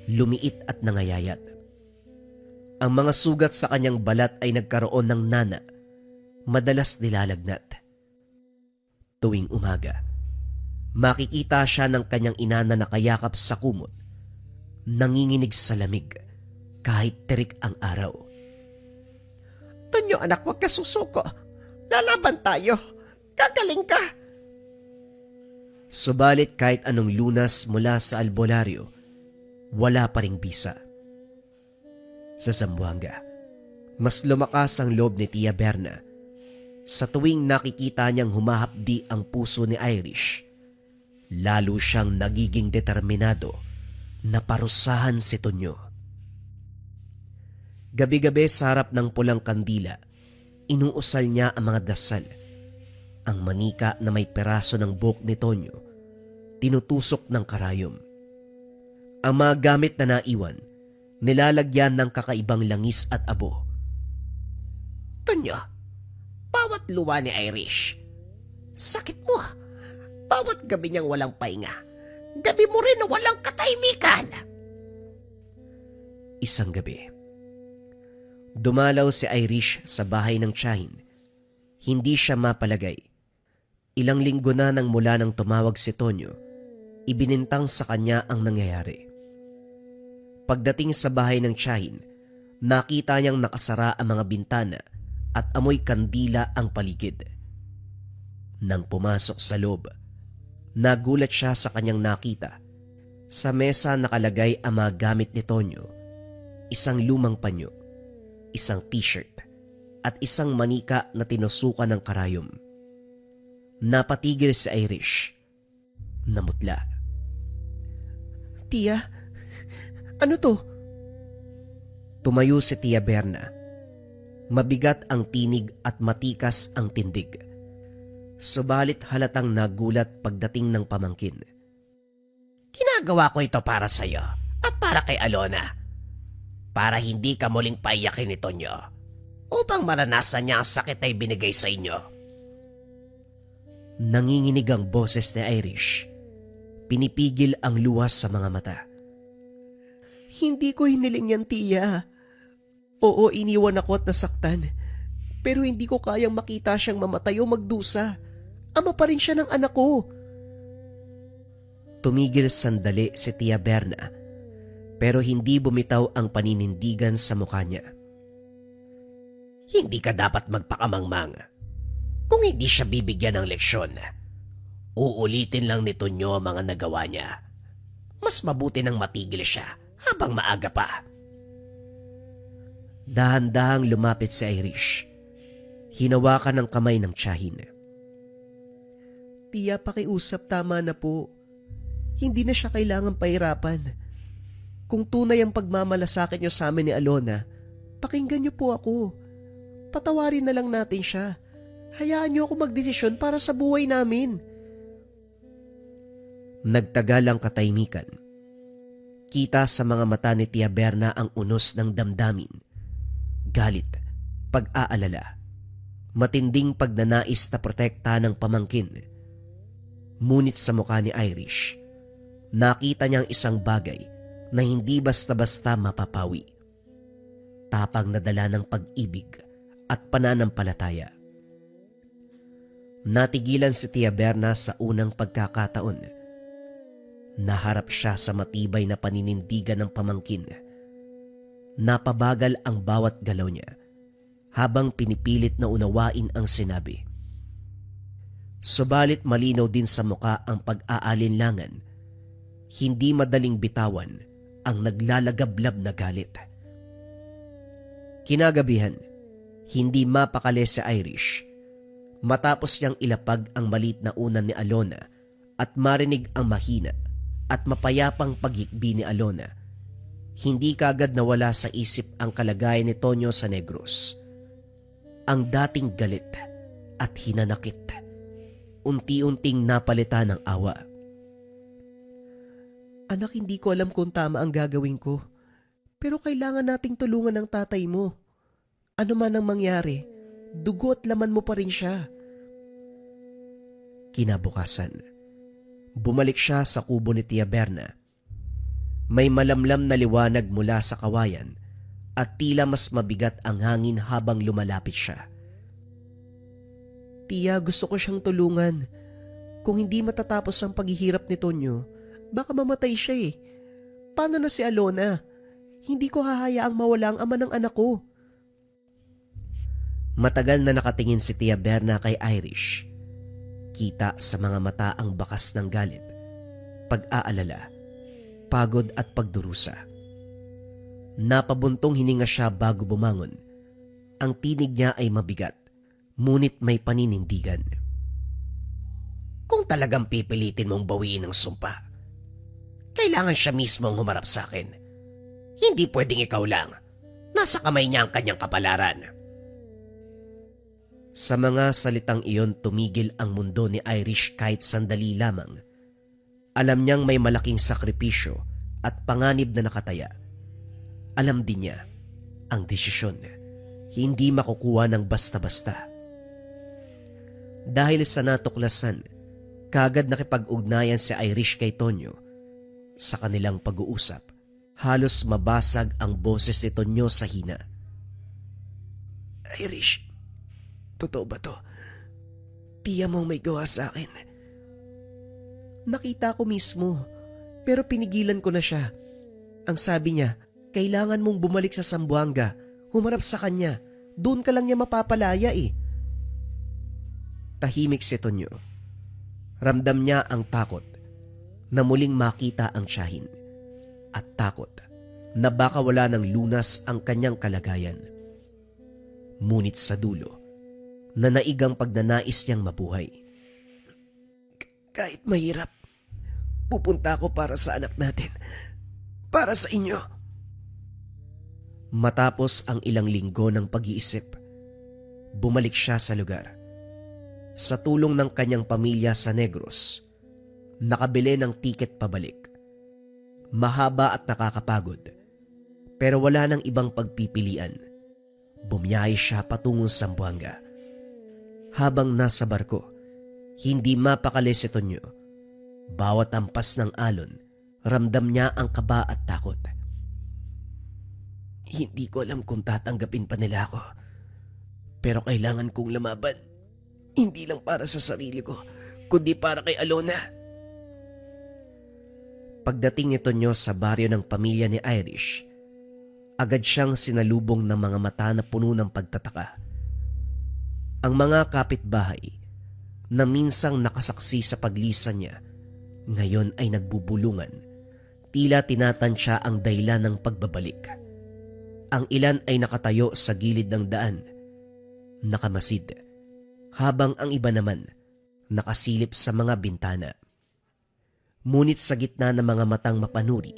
lumiit at nangayayat. Ang mga sugat sa kanyang balat ay nagkaroon ng nana, madalas nilalagnat. Tuwing umaga, makikita siya ng kanyang ina na nakayakap sa kumot, nanginginig sa lamig kahit terik ang araw. Tonyo anak, huwag ka susuko. Lalaban tayo. Gagaling ka. Subalit kahit anong lunas mula sa albularyo, wala pa ring bisa. Sa Zamboanga, mas lumakas ang loob ni Tia Berna. Sa tuwing nakikita niyang humahapdi ang puso ni Irish, lalo siyang nagiging determinado na parusahan si Tonyo. Gabi-gabi sa harap ng pulang kandila, inuusal niya ang mga dasal. Ang manika na may peraso ng buhok ni Tonyo, tinutusok ng karayom. Ang mga gamit na naiwan, nilalagyan ng kakaibang langis at abo. Tonyo, bawat luwa ni Irish, sakit mo. Bawat gabi niyang walang pahinga. Gabi mo rin na walang katahimikan. Isang gabi, dumalaw si Irish sa bahay ng tiyahin. Hindi siya mapalagay. Ilang linggo na nang mula nang tumawag si Tonyo, ibinintang sa kanya ang nangyayari. Pagdating sa bahay ng tiyahin, nakita niyang nakasara ang mga bintana at amoy kandila ang paligid. Nang pumasok sa loob, nagulat siya sa kanyang nakita. Sa mesa nakalagay ang mga gamit ni Tonyo, isang lumang panyo, isang t-shirt, at isang manika na tinusukan ng karayom. Napatigil si Irish. Namutla. Tia, ano to? Tumayo si Tia Berna. Mabigat ang tinig at matikas ang tindig. Subalit halatang nagulat pagdating ng pamangkin. Ginagawa ko ito para sa'yo at para kay Alona. Para hindi ka muling paiyakin ni Tonyo. Upang maranasan niya ang sakit ay binigay sa inyo. Nanginginig ang boses ni Irish. Pinipigil ang luwas sa mga mata. Hindi ko hiniling yan, Tia. Oo, iniwan ako at nasaktan. Pero hindi ko kayang makita siyang mamatay o magdusa. Ama pa rin siya ng anak ko. Tumigil sandali si Tia Berna, pero hindi bumitaw ang paninindigan sa mukha niya. Hindi ka dapat magpakamangmang. Kung hindi siya bibigyan ng leksyon, uulitin lang ni Tonyo ang mga nagawa niya. Mas mabuti nang matigil siya habang maaga pa. Dahan-dahang lumapit si Irish. Hinawakan ng kamay ng tiyahin. Tia, pakiusap, tama na po. Hindi na siya kailangang pahirapan. Kung tunay ang pagmamalasakit niyo sa amin ni Alona, pakinggan niyo po ako. Patawarin na lang natin siya. Hayaan niyo ako magdesisyon para sa buhay namin. Nagtagal ang katahimikan. Kita sa mga mata ni Tia Berna ang unos ng damdamin. Galit, pag-aalala, matinding pagnanais na protekta ng pamangkin. Ngunit sa mukha ni Irish, nakita niyang isang bagay na hindi basta-basta mapapawi. Tapang na dala ng pag-ibig at pananampalataya. Natigilan si Tia Berna sa unang pagkakataon. Naharap siya sa matibay na paninindigan ng pamangkin. Napabagal ang bawat galaw niya habang pinipilit na unawain ang sinabi. Subalit malinaw din sa muka ang pag-aalinlangan. Hindi madaling bitawan ang naglalagablab na galit. Kinagabihan, hindi mapakali si Irish. Matapos niyang ilapag ang maliit na unan ni Alona at marinig ang mahina at mapayapang paghikbi ni Alona, hindi kaagad nawala sa isip ang kalagayan ni Tonyo sa Negros. Ang dating galit at hinanakit, unti-unting napalitan ng awa. Anak, hindi ko alam kung tama ang gagawin ko. Pero kailangan nating tulungan ng tatay mo. Ano man ang mangyari, dugo at laman mo pa rin siya. Kinabukasan, bumalik siya sa kubo ni Tia Berna. May malamlam na liwanag mula sa kawayan at tila mas mabigat ang hangin habang lumalapit siya. Tia, gusto ko siyang tulungan. Kung hindi matatapos ang paghihirap ni Tonyo, baka mamatay siya eh. Paano na si Alona? Hindi ko hahayaang mawala ang ama ng anak ko. Matagal na nakatingin si Tia Berna kay Irish. Kita sa mga mata ang bakas ng galit, pag-aalala, pagod at pagdurusa. Napabuntong hininga siya bago bumangon. Ang tinig niya ay mabigat, ngunit may paninindigan. Kung talagang pipilitin mong bawiin ang sumpa, kailangan siya mismo ang humarap sa akin. Hindi pwedeng ikaw lang. Nasa kamay niya ang kanyang kapalaran. Sa mga salitang iyon, tumigil ang mundo ni Irish kahit sandali lamang. Alam niyang may malaking sakripisyo at panganib na nakataya. Alam din niya ang desisyon, hindi makukuha ng basta-basta. Dahil sa natuklasan, kaagad nakipag-ugnayan si Irish kay Tonyo. Sa kanilang pag-uusap, halos mabasag ang boses ni Tonyo sa hina. Irish, totoo ba to? Tiya mo may gawa sa akin. Nakita ko mismo, pero pinigilan ko na siya. Ang sabi niya, kailangan mong bumalik sa Zamboanga, humarap sa kanya. Doon ka lang niya mapapalaya eh. Tahimik si Tonyo. Ramdam niya ang takot na muling makita ang tiyahin at takot na baka wala ng lunas ang kanyang kalagayan. Ngunit sa dulo, nanaigang pagnanais niyang mabuhay. Kahit mahirap, pupunta ako para sa anak natin. Para sa inyo. Matapos ang ilang linggo ng pag-iisip, bumalik siya sa lugar. Sa tulong ng kanyang pamilya sa Negros, nakabili ng tiket pabalik. Mahaba at nakakapagod, pero wala nang ibang pagpipilian. Bumiyahe siya patungong Zamboanga. Habang nasa barko, hindi mapakali si Tonyo. Bawat ampas ng alon, ramdam niya ang kaba at takot. Hindi ko alam kung tatanggapin pa nila ako. Pero kailangan kong lumaban. Hindi lang para sa sarili ko, kundi para kay Alona. Pagdating ni Tonyo sa baryo ng pamilya ni Irish, agad siyang sinalubong ng mga mata na puno ng pagtataka. Ang mga kapitbahay na minsang nakasaksi sa paglisan niya, ngayon ay nagbubulungan. Tila tinatansya ang dahilan ng pagbabalik. Ang ilan ay nakatayo sa gilid ng daan, nakamasid, habang ang iba naman nakasilip sa mga bintana. Ngunit sa gitna ng mga matang mapanuri,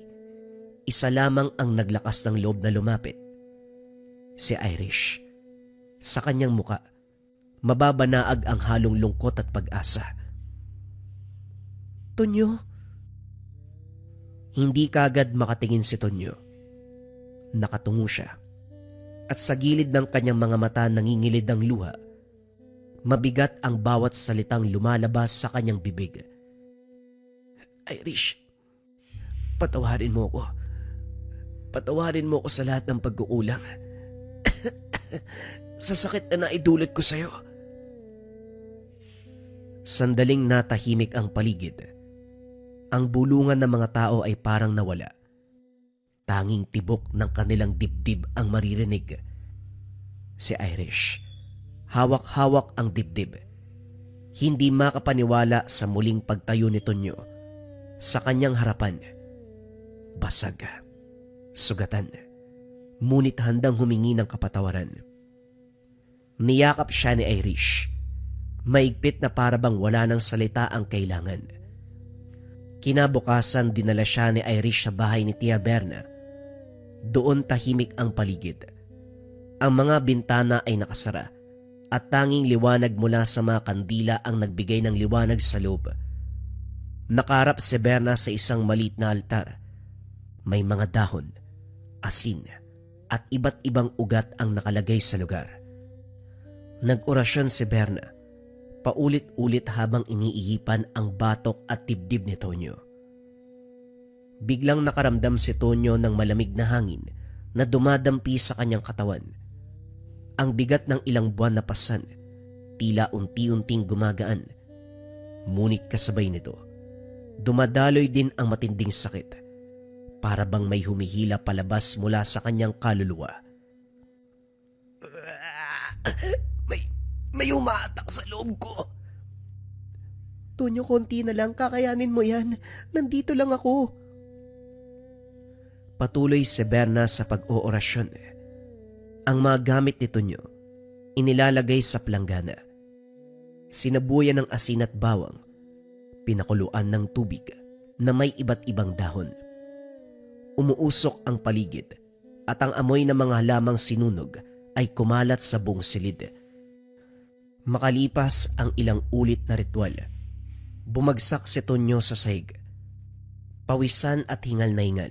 isa lamang ang naglakas ng loob na lumapit. Si Irish. Sa kanyang muka, mababanaag ang halong lungkot at pag-asa. Tonyo? Hindi kaagad makatingin si Tonyo. Nakatungo siya, at sa gilid ng kanyang mga mata nangingilid ang luha. Mabigat ang bawat salitang lumalabas sa kanyang bibig. Irish, patawarin mo ko. Patawarin mo ko sa lahat ng pagkukulang. Sa sakit na naidulot ko sa'yo. Sandaling natahimik ang paligid. Ang bulungan ng mga tao ay parang nawala. Tanging tibok ng kanilang dibdib ang maririnig. Si Irish, hawak-hawak ang dibdib. Hindi makapaniwala sa muling pagtayo ni Tonyo. Sa kanyang harapan, basag, sugatan, ngunit handang humingi ng kapatawaran. Niyakap siya ni Irish. Maigpit na parabang wala ng salita ang kailangan. Kinabukasan dinala siya ni Irish sa bahay ni Tia Berna. Doon tahimik ang paligid. Ang mga bintana ay nakasara at tanging liwanag mula sa mga kandila ang nagbigay ng liwanag sa loob. Nakaharap si Berna sa isang maliit na altar. May mga dahon, asin at iba't ibang ugat ang nakalagay sa lugar. Nag-orasyon si Berna, paulit-ulit habang iniihipan ang batok at dibdib ni Tonyo. Biglang nakaramdam si Tonyo ng malamig na hangin na dumadampi sa kanyang katawan. Ang bigat ng ilang buwan na pasan, tila unti-unting gumagaan. Ngunit kasabay nito, dumadaloy din ang matinding sakit, para bang may humihila palabas mula sa kanyang kaluluwa. May umatak sa loob ko. Tonyo, konti na lang, kakayanin mo yan. Nandito lang ako. Patuloy si Berna sa pag-oorasyon. Ang mga gamit ni Tonyo, inilalagay sa planggana. Sinabuyan ng asin at bawang, pinakuluan ng tubig na may iba't ibang dahon. Umuusok ang paligid at ang amoy ng mga halamang sinunog ay kumalat sa buong silid. Makalipas ang ilang ulit na ritual, bumagsak si Tonyo sa sahig. Pawisan at hingal na hingal.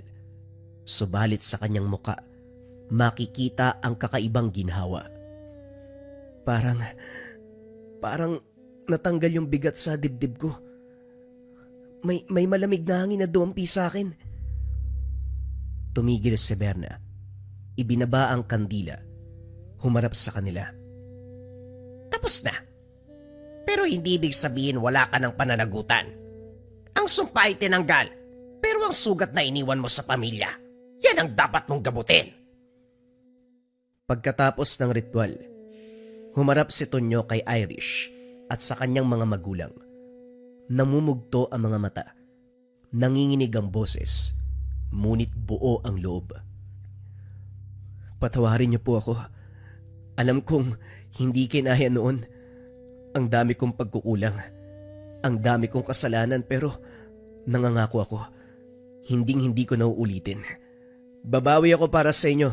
Subalit sa kanyang muka, makikita ang kakaibang ginhawa. Parang natanggal yung bigat sa dibdib ko. May malamig na hangin na dumampi sa akin. Tumigil si Berna. Ibinaba ang kandila. Humarap sa kanila. Tapos na. Pero hindi ibig sabihin wala ka ng pananagutan. Ang sumpa ay tinanggal, pero ang sugat na iniwan mo sa pamilya, yan ang dapat mong gamutin. Pagkatapos ng ritual, humarap si Tonyo kay Irish at sa kanyang mga magulang. Namumugto ang mga mata. Nanginginig ang boses, ngunit buo ang loob. Patawarin niyo po ako. Alam kong hindi kinaya noon. Ang dami kong pagkukulang. Ang dami kong kasalanan, pero nangangako ako. Hindi ko nauulitin. Babawi ako para sa inyo.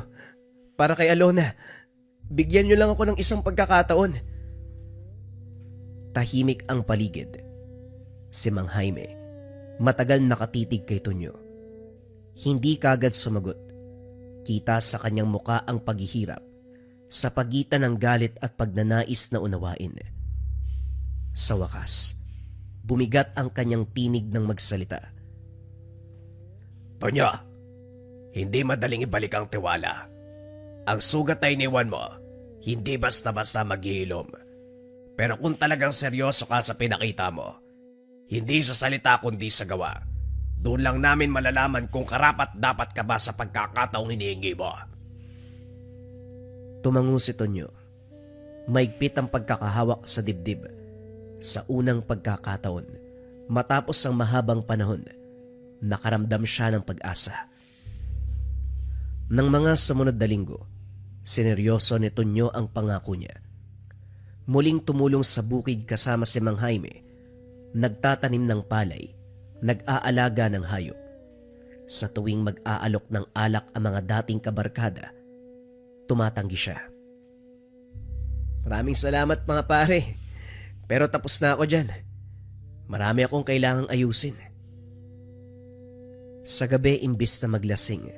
Para kay Alona. Bigyan niyo lang ako ng isang pagkakataon. Tahimik ang paligid. Si Mang Jaime, matagal nakatitig kay Tonyo. Hindi kagad sumagot. Kita sa kanyang muka ang paghihirap sa pagitan ng galit at pagnanais na unawain. Sa wakas, bumigat ang kanyang tinig ng magsalita. Tonyo, hindi madaling ibalik ang tiwala. Ang sugat na iniwan mo, hindi basta-basta maghihilom. Pero kung talagang seryoso ka sa pinakita mo, hindi sa salita kundi sa gawa, doon lang namin malalaman kung karapat-dapat ka ba sa pagkakataong hinihingi mo. Tumango si Tonyo. Maigpit ang pagkakahawak sa dibdib. Sa unang pagkakataon, matapos ang mahabang panahon, nakaramdam siya ng pag-asa. Nang mga sumunod na linggo, sineryoso ni Tonyo ang pangako niya. Muling tumulong sa bukid kasama si Mang Jaime, nagtatanim ng palay, nag-aalaga ng hayop. Sa tuwing mag-aalok ng alak ang mga dating kabarkada, tumatanggi siya. Maraming salamat mga pare. Pero tapos na ako dyan. Marami akong kailangang ayusin. Sa gabi imbis na maglasing,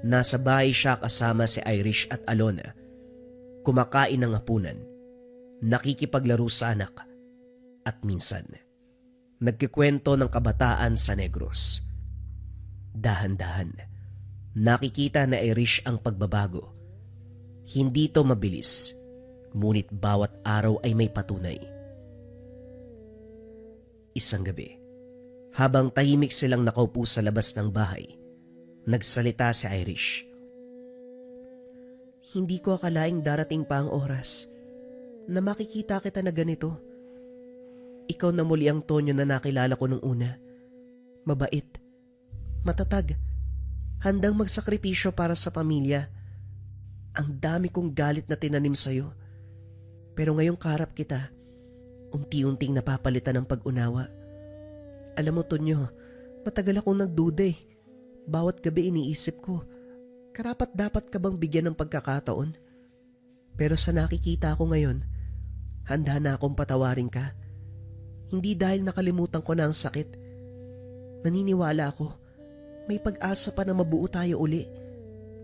nasa bahay siya kasama si Irish at Alona. Kumakain ng hapunan, nakikipaglaro sa anak, at minsan, nagkikwento ng kabataan sa Negros. Dahan-dahan, nakikita na Irish ang pagbabago. Hindi to mabilis, ngunit bawat araw ay may patunay. Isang gabi, habang tahimik silang nakaupo sa labas ng bahay, nagsalita si Irish. Hindi ko akalaing darating pa ang oras na makikita kita na ganito. Ikaw na muli ang Tonyo na nakilala ko nung una. Mabait, matatag, handang magsakripisyo para sa pamilya. Ang dami kong galit na tinanim sa'yo. Pero ngayong karap kita, unti-unting napapalitan ng pag-unawa. Alam mo, Tonyo, matagal akong nagduda eh. Bawat gabi iniisip ko, karapat dapat ka bang bigyan ng pagkakataon? Pero sa nakikita ko ngayon, handa na akong patawarin ka. Hindi dahil nakalimutan ko na ang sakit. Naniniwala ako, may pag-asa pa na mabuo tayo uli.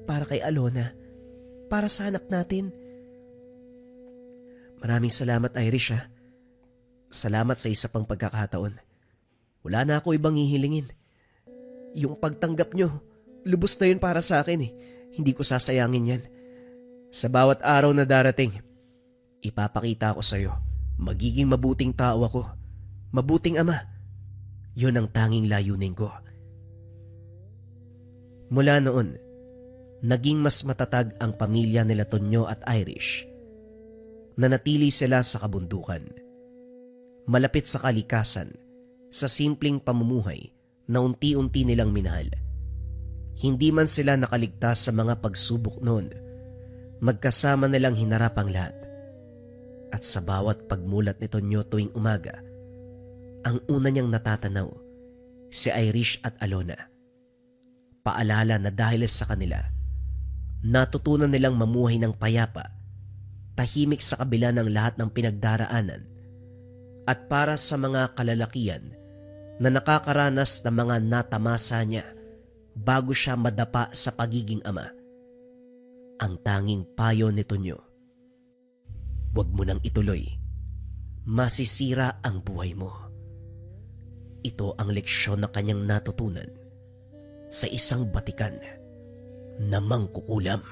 Para kay Alona, para sa anak natin. Maraming salamat, Irish ha. Salamat sa isa pang pagkakataon. Wala na ako ibang hihilingin. Yung pagtanggap nyo, lubos na yun para sa akin eh. Hindi ko sasayangin yan. Sa bawat araw na darating, ipapakita ko sa'yo, magiging mabuting tao ako. Mabuting ama. Yun ang tanging layunin ko. Mula noon, naging mas matatag ang pamilya nila Tonyo at Irish. Nanatili sila sa kabundukan. Malapit sa kalikasan, sa simpleng pamumuhay na unti-unti nilang minahal. Hindi man sila nakaligtas sa mga pagsubok noon, magkasama nilang hinarap ang lahat. At sa bawat pagmulat ni Tonyo tuwing umaga, ang una niyang natatanaw, si Irish at Alona. Paalala na dahil sa kanila, natutunan nilang mamuhay ng payapa, tahimik sa kabila ng lahat ng pinagdaraanan, at para sa mga kalalakian na nakakaranas ng mga natamasa niya bago siya madapa sa pagiging ama. Ang tanging payo ni Tonyo, huwag mo nang ituloy. Masisira ang buhay mo. Ito ang leksyon na kanyang natutunan sa isang batikan na mangkukulam.